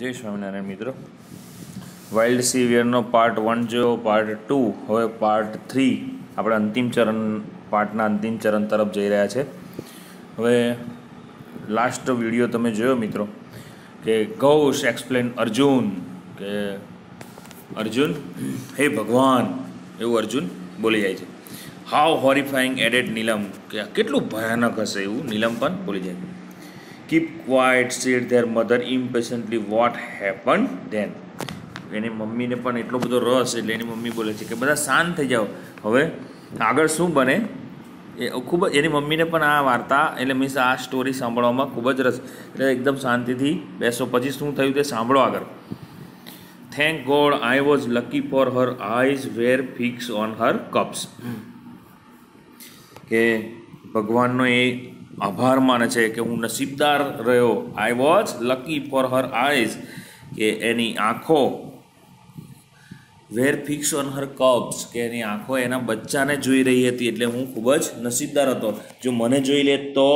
જય સ્વામિનારાયણ મિત્રો. Wild સિવિયરનો part 1 જો પાર્ટ 2, હવે પાર્ટ 3 આપણે અંતિમ ચરણ, પાર્ટના અંતિમ ચરણ તરફ જઈ રહ્યા છે. હવે લાસ્ટ વિડીયો તમે જોયો મિત્રો કે ઘોષ એક્સપ્લેન અર્જુન, કે અર્જુન હે ભગવાન, એવું અર્જુન બોલી જાય છે. હાઉ હોરિફાઈંગ એડેડ નીલમ, કે કેટલું ભયાનક હશે એવું નીલમ પણ બોલી જાય. Keep quiet, said their mother impatiently. What happened then? એની મમ્મીને પણ એટલો બધો રસ, એટલે એની મમ્મી બોલે છે કે બધા શાંત થઈ જાઓ, હવે આગળ શું બને એ ખૂબ જ, એની મમ્મીને પણ આ વાર્તા એટલે મીન્સ આ સ્ટોરી સાંભળવામાં ખૂબ જ રસ, એટલે એકદમ શાંતિથી બેસો, પછી શું થયું તે સાંભળો આગળ. Thank God I was lucky for her eyes were fix on her cubs, કે ભગવાનનો એ આભાર માને છે કે હું નસીબદાર રહ્યો. આઈ was lucky for her eyes, કે એની આંખો, વેર ફિક્સ ઓન હર કપ્સ, કે એની આંખો એના બચ્ચાને જોઈ રહી હતી, એટલે હું ખૂબ જ નસીબદાર હતો. જો મને જોઈ લે તો,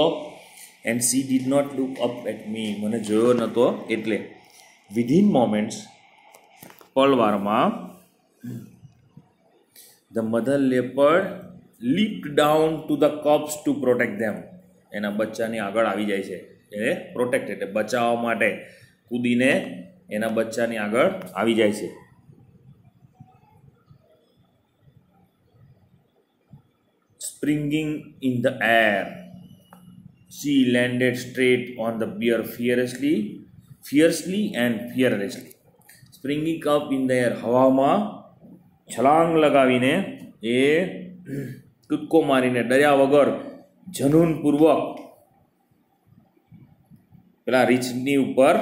and she did not look up at me, મને જોયો નહોતો એટલે. વિધિન મોમેન્ટ્સ, પળવારમાં, the mother leopard leaped down to the cubs to protect them, એના બચ્ચાની આગળ આવી જાય છે, એ પ્રોટેક્ટ એટલે બચાવવા માટે કૂદીને એના બચ્ચાની આગળ આવી જાય છે. Springing in the air, she landed straight on the bear fiercely and fearlessly. Springing up in the air, હવામાં છલાંગ લગાવીને, એ કૂદકો મારીને ડર્યા વગર જનૂનપૂર્વક પેલા રીછની ઉપર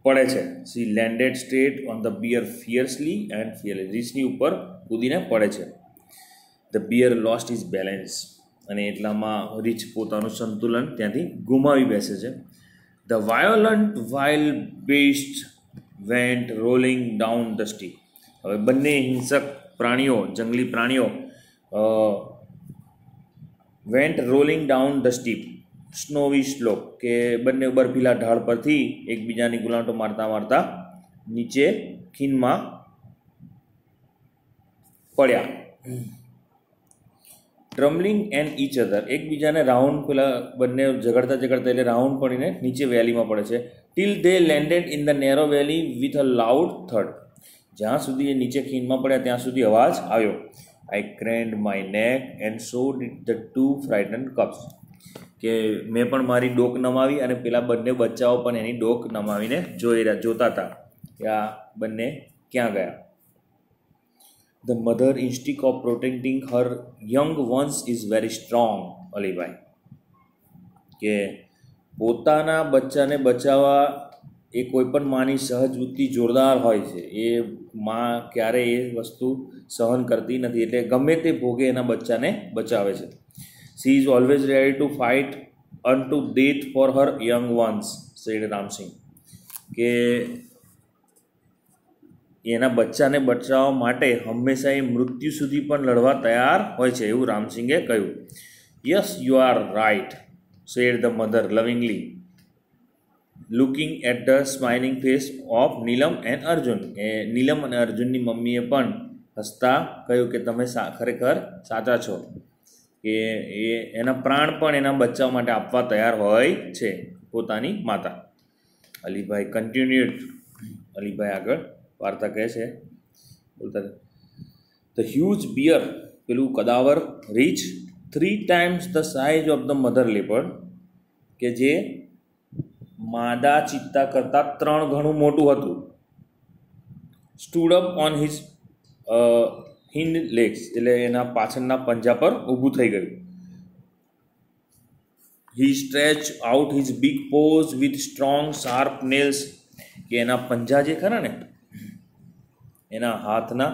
પડે છે. She landed straight on the bear fiercely and fearless, રીછની ઉપર કૂદીને પડે છે. The bear lost his balance, અને એટલામાં રીછ પોતાનું સંતુલન ત્યાંથી ગુમાવી બેસે છે. The violent wild beast went rolling down the steep, હવે બંને હિંસક પ્રાણીઓ, જંગલી પ્રાણીઓ went rolling down the steep snowy slope, કે બંને બર્ફીલા ઢાળ પરથી એકબીજાની ગુલાંટો મારતા મારતા નીચે ખીણમાં પડ્યા. ટ્રમ્બલિંગ એન્ડ ઈચ અધર, એકબીજાને રાઉન્ડ, પેલા બંને ઝઘડતા એટલે રાઉન્ડ પડીને નીચે વેલીમાં પડે છે. Till they landed in the narrow valley with a loud thud, જ્યાં સુધી એ નીચે ખીણમાં પડ્યા ત્યાં સુધી અવાજ આવ્યો. I craned my neck and so did the two frightened cubs, કે મેં પણ મારી ડોક નમાવી અને પેલા બંને બચ્ચાઓ પણ એની ડોક નમાવીને જોતા હતા કે આ બંને ક્યાં ગયા. The mother instinct of protecting Har young ones is very strong. Alibhai, કે પોતાના બચ્ચાને બચાવવા એ કોઈ પણ માની સહજ વૃત્તિ જોરદાર હોય છે. એ માં ક્યારેય એ વસ્તુ સહન કરતી નથી, એટલે ગમે તે ભોગે એના બચ્ચાને બચાવે છે. She is always ready to fight unto death for her young ones, said Ramsinh, કે એના બચ્ચાને બચાવવા માટે હંમેશા એ મૃત્યુ સુધી પણ લડવા તૈયાર હોય છે, એવું રામસિંગે કહ્યું. Yes you are right, said the mother lovingly, looking at the smiling face of Neelam and Arjun, એ નીલમ અને અર્જુનની મમ્મીએ પણ હસતા કહ્યું કે તમે ખરેખર સાચા છો, કે એના પ્રાણ પણ એના બચ્ચા માટે આપવા તૈયાર હોય છે, પોતાની માતા. અલીભાઈ કન્ટિન્યુડ, અલીભાઈ આગળ વાર્તા કહે છે, બોલતા, ધ હ્યુજ બિયર, પેલું કદાવર રીચ, 3 times the size of the mother leopard, કે જે માદા ચિત્તા કરતાં 3 ગણું મોટું હતું. Stood up on his hind legs, એટલે એના પાછળના પંજા પર ઊભું થઈ ગયું. He stretched out his big paws with strong sharp nails, કે એના પંજા જે ખરા ને, એના હાથના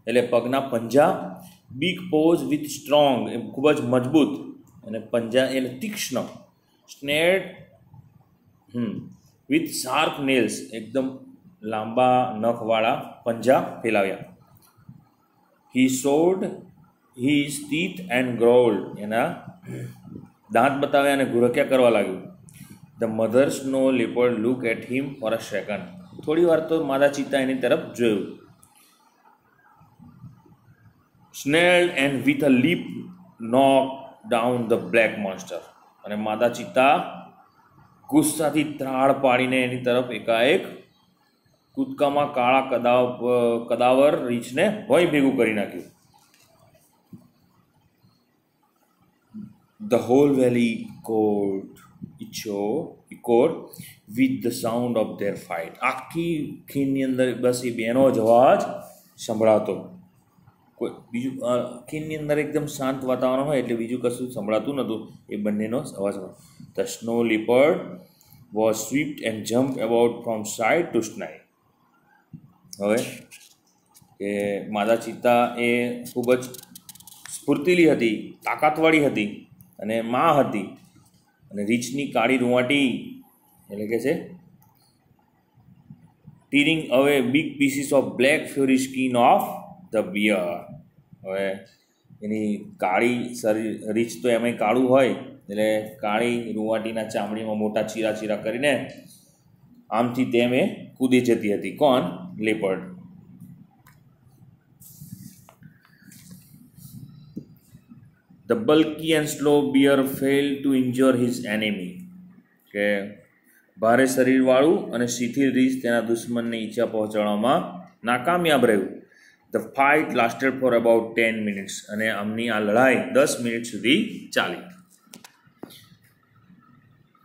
એટલે પગના પંજા, બિગ પોઝ વિથ સ્ટ્રોંગ, એ ખૂબ જ મજબૂત, અને પંજા એટલે તીક્ષ્ણ. સ્નેડ વિથ શાર્પ નેલ્સ, એકદમ લાંબા નખવાળા પંજા ફેલાવ્યા. He showed his teeth and growled, એના દાંત બતાવ્યા અને ઘુરક્યા કરવા લાગ્યું. The mother snow leopard look at him for a second. થોડી વાર તો માદા ચિત્તા એની તરફ જોયું. Snarled and with a leap knock down the black monster. અને માદા ચિત્તા ગુસ્સાથી ત્રાળ પાડીને એની તરફ એકાએક કૂદકામાં કાળા કદાવર રીંછને ભય ભેગું કરી નાખ્યું. The whole valley echoed with the sound of their fight. આખી ખીણની અંદર બસ એ બેનો જ અવાજ સંભળાતો. કોઈ બીજું ખીણની અંદર એકદમ શાંત વાતાવરણ હોય એટલે બીજું કશું સંભળાતું નહોતું. એ બંનેનો અવાજ. The snow leopard was swift and jumped about from side to side. હવે કે માદા ચિત્તા એ ખૂબ જ સ્ફૂર્તિલી હતી, તાકાતવાળી હતી અને માં હતી. અને રીંછની કાળી રૂંવાટી એટલે કે છે tearing away big pieces of black furry skin of the bear. હવે એની કાળી શરીર, રીંછ તો એમાંય કાળું હોય એટલે કાળી રૂંવાટીના ચામડીમાં મોટા ચીરા ચીરા કરીને આમથી તેમ એ કૂદી જતી હતી. કોણ? Leopard. The bulky and slow bear failed to injure his enemy. કે ભારે શરીરવાળું અને શિથિલ રીંછ તેના દુશ્મનને ઈજા પહોંચાડવામાં નાકામયાબ રહ્યું. The fight lasted for about 10 minutes. અને આમની આ લડાઈ 10 મિનિટ સુધી ચાલી.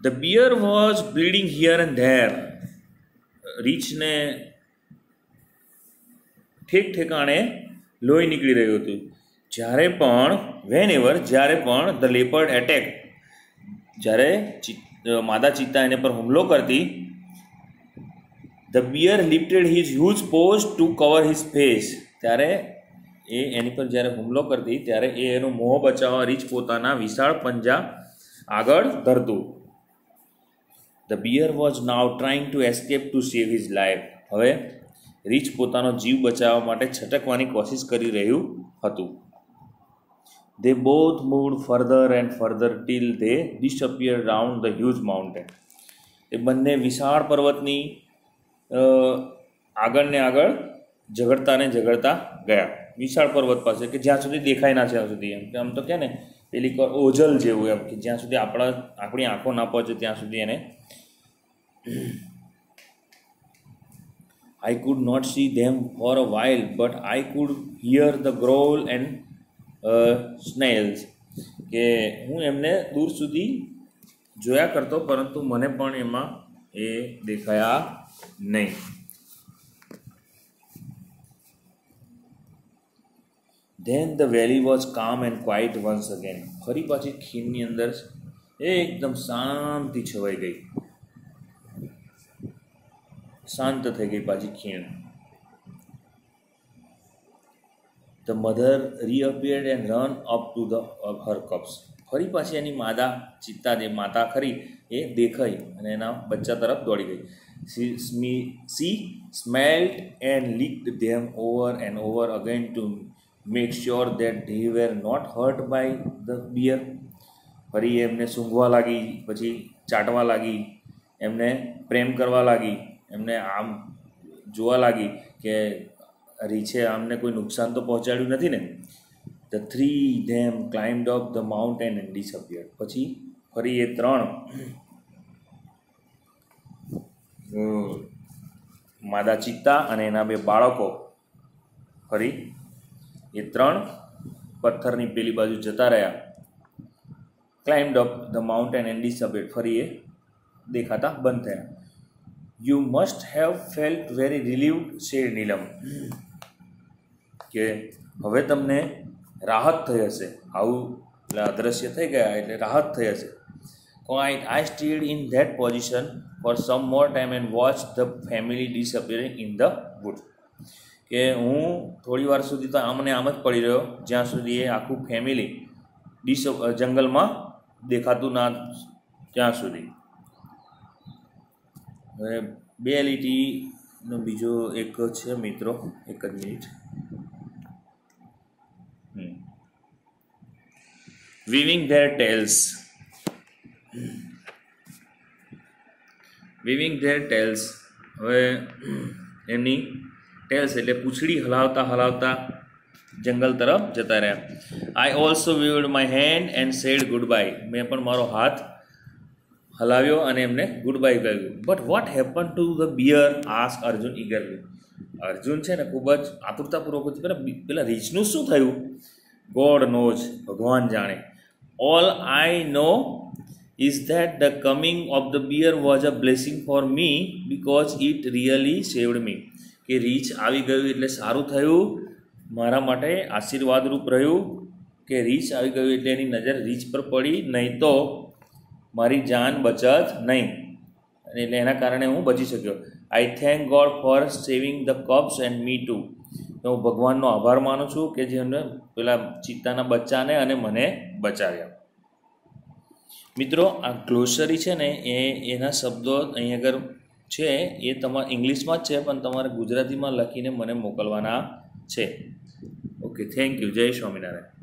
The bear was bleeding here and there. રીંછને ઠેક ઠેકાણે લોહી નીકળી રહ્યું હતું. જ્યારે પણ ધ લેપર્ડ એટેક, જ્યારે માદા ચિત્તા એને પર હુમલો કરતી, the bear lifted his huge paws to cover his face. ત્યારે એ એની પર જ્યારે હુમલો કરતી ત્યારે એ એનું મોં બચાવવા રીંછ પોતાના વિશાળ પંજા આગળ ધરતું. The bear was now trying to escape to save his life. હવે રીંછ પોતાનો જીવ બચાવવા માટે છટકવાની કોશિશ કરી રહ્યું હતું. They both moved further and further till they disappeared round the huge mountain. એ બંને વિશાળ પર્વતની આગળ ને આગળ ઝઘડતા ગયા વિશાળ પર્વત પાસે, કે જ્યાં સુધી દેખાય ના ત્યાં સુધી. એમ કે આમ તો કે ને પેલી ઓઝલ જેવું, એમ કે જ્યાં સુધી આપણી આંખો ના પહોંચે ત્યાં સુધી એને. I could not see them for a while, but I could hear the growl and snails. કે હું એમને દૂર સુધી જોયા કરતો પરંતુ મને પણ એમાં એ દેખાયા નહીં. Then the valley was calm and quiet once again. ફરી પાછી ખીણની અંદર એકદમ શાંતિ છવાઈ ગઈ, શાંત થઈ ગઈ પાછી ખીણ. The mother reappeared and ran up to her cubs. ફરી પાછી એની માદા ચિત્તા, જે માતા ખરી એ દેખાઈ અને એના બચ્ચા તરફ દોડી ગઈ. She smelled and licked them over and over again to make sure that they were not hurt by the bear. ફરી એમને સૂંઘવા લાગી, પછી ચાટવા લાગી, એમને પ્રેમ કરવા લાગી, એમને આમ જોવા લાગી કે રીંછે આમને કોઈ નુકસાન તો પહોંચાડ્યું નથી ને. The three them climbed up the mountain and disappeared. પછી ફરી એ ત્રણ માદા ચિત્તા અને એના બે બાળકો ફરી એ ત્રણ પથ્થરની પેલી બાજુ જતા રહ્યા. Climbed up the mountain and disappeared. ફરી એ દેખાતા બંધ થયા. You must have felt very relieved, said Neelam. કે હવે તમને રાહત થઈ હશે, આવું એટલે અદૃશ્ય થઈ ગયા એટલે રાહત થઈ હશે. Quite, I stayed in that position for some more time and watched the family disappearing in the wood. કે હું થોડી વાર સુધી તો આમને આમ જ પડી રહ્યો જ્યાં સુધી એ આખું ફેમિલી જંગલમાં દેખાતું ના ત્યાં સુધી. હવે બે લીટીનો બીજો એક છે મિત્રો, એક જ minute. Weaving their tails. Waving their tails, હવે એમની ટેલ્સ એટલે પૂંછડી હલાવતા હલાવતા જંગલ તરફ જતા રહ્યા. I also waved my hand and said goodbye, મેં પણ મારો હાથ હલાવ્યો અને એમને ગુડ બાય કહ્યું. But what happen to the bear ask Arjun eagerly. Arjun છે ને ખૂબ જ આતુરતાપૂર્વક પેલા રીંછનું શું થયું? ગોડ નોઝ, ભગવાન જાણે. All I know is that the coming of the bear was a blessing for me because it really saved me. કે રીંછ આવી ગયું એટલે સારું થયું, મારા માટે આશીર્વાદરૂપ રહ્યું કે રીંછ આવી ગયું એટલે એની નજર રીંછ પર પડી, નહીં તો મારી જાન બચત નહીં, એટલે એના કારણે હું બચી શક્યો. આઈ thank God for saving the cubs and me to. તો હું ભગવાનનો આભાર માનું છું કે જેમને પેલા ચિત્તાના બચ્ચાને અને મને બચાવ્યા. મિત્રો, આ ગ્લોસરી છે ને એના શબ્દો અહીં આગળ છે એ તમારે ઇંગ્લિશમાં જ છે, પણ તમારે ગુજરાતીમાં લખીને મને મોકલવાના છે. Okay, thank you. જય સ્વામિનારાયણ.